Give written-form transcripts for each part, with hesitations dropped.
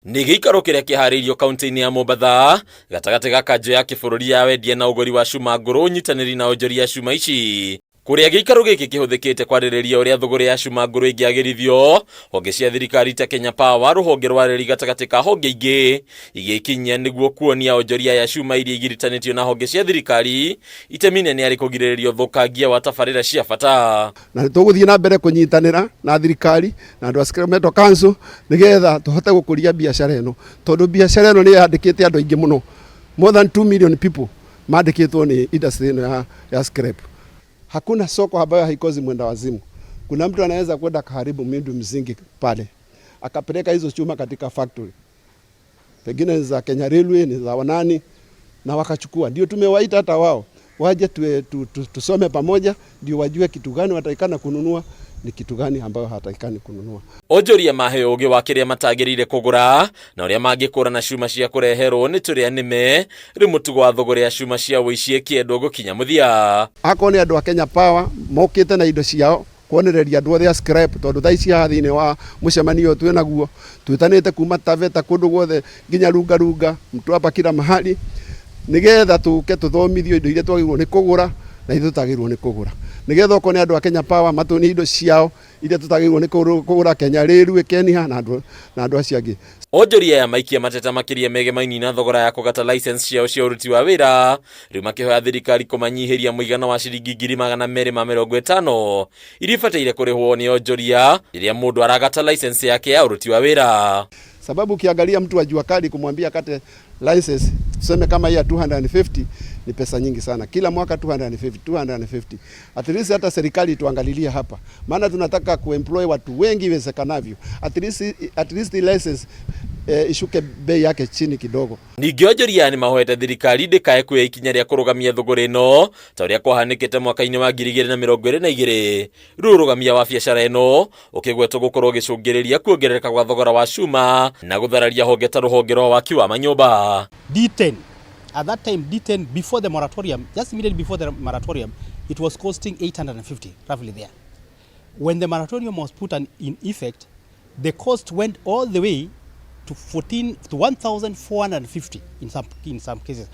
Nĩ gĩikaro kĩrĩa kĩharĩirio kaunti-inĩ ya Mombatha gatagatĩ ga kanjũ ya kĩbũrũri ya wendia na ũgũri wa cuma ngũrũ, ũnyitanĩri na onjoria ya cuma ici, kũrĩa gĩikaro gĩkĩ kĩhũthĩkĩte kwarĩrĩria ũrĩa thogora ya cuma ngũrũ ĩngĩagĩrithio. Honge cia thirikari ta Kenya Power, rũhonge rwa reri gatagatĩ ka honge ingĩ igĩkinyia nĩguo kuonia onjoria ya cuma iria igiritanĩtio na honge cia thirikari itemi nene harĩ kũgirĩrĩria ũthũkangia wa tabarĩra cia bata. Na tũgũthiĩ na mbere kũnyitanĩra na thirikari na andũ a Sacramento Council nĩgetha tũhote gũkũria biacara ĩno, tondũ biacara ĩno nĩ yandĩkĩte andũ aingĩ mũno, more than 2 million people mandĩkĩtwo nĩ industry ĩno ya scrap. Hakuna soko ambayo haikosi mwenda wazimu. Kuna mtu anaweza kwenda kaharibu miundo msingi pale, akapeleka hizo chuma katika factory, pengine za Kenya Railway, ni za wanani, na wakachukua. Ndio tumewaita hata wao waje tusome pamoja, ndio wajue kitu gani wataikana kununua, ni kitu gani ambayo hataikani kununua. Onjoria maheo ũgĩ wa kĩrĩa matagĩrĩire kũgũra na ũrĩa mangĩkũra na cuma cia kũreherwo nĩ tũrĩa nĩme rĩ mũtugo wa thogora ya cuma cia ũici kĩendwo gũkinya mũthia. Ako nĩ andũ a Kenya Power mokĩte na indo ciao kuonereria andũ othe a scrap, tondũ thaa ici thĩinĩ wa mũcemanio twĩ naguo twĩtanĩte kuma Taveta kũndũ guothe nginya Lunga Mtwapa kila mahali, nĩgetha tũke tũthomithio indo iria twagĩrĩirwo nĩ kũgũra na ithuĩ tũtagĩrĩirwo nĩ kũgũra, nĩgetha okorwo nĩ andũ a Kenya Power matuonie indo ciao iria tũtagĩrĩirwo nĩ kũgũra, Kenya Railway, Kenya na andũ acio angĩ. Onjoria ya maikia mateta makĩria megemaini na thogora ya kũgata license ciao cia ũruti wa wĩra, rĩu makĩhoya thirikari kũmanyihĩria mũigana wa ciringi 250,000 iria ibataire kũrĩhwo nĩ onjoria rĩrĩa mũndũ aragata license yake ya ũruti wa wĩra. Sababu ukiangalia mtu wa jua kali kumwambia kate license tuseme kama hii ya 250 ni pesa nyingi sana. Kila mwaka 250. At least hata serikali tuangalilie hapa, maana tunataka kuemploy watu wengi iwezekanavyo. At least the license ishuke bei yake chini kidogo. Ningĩ onjoria nĩ mahoete thirikari ndĩkae kuoya ikinya rĩa kũrũgamia thogora ĩno ta ũrĩa kwahanĩkĩte mwaka-inĩ wa 2022. Rĩu ũrũgamia wa biacara ĩno ũkĩgwetwo gũkorwo ũgĩcũngĩrĩria kuongerereka kwa thogora wa cuma na gũthararia honge ta rũhonge rwa waki wa manyũmba. D10 at that time, D10 before the moratorium, just immediately before the moratorium, it was costing 850 roughly there. When the moratorium was put in effect, the cost went all the way to 1,450 in some cases.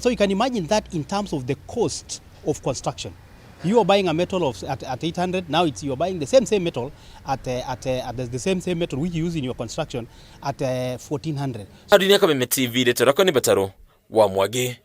So you can imagine that in terms of the cost of construction. You are buying a metal at 800, now you are buying the same metal at the same metal which you use in your construction at 1,400. Adunia Kameme TV, Letero Konibetaro wa Mwage.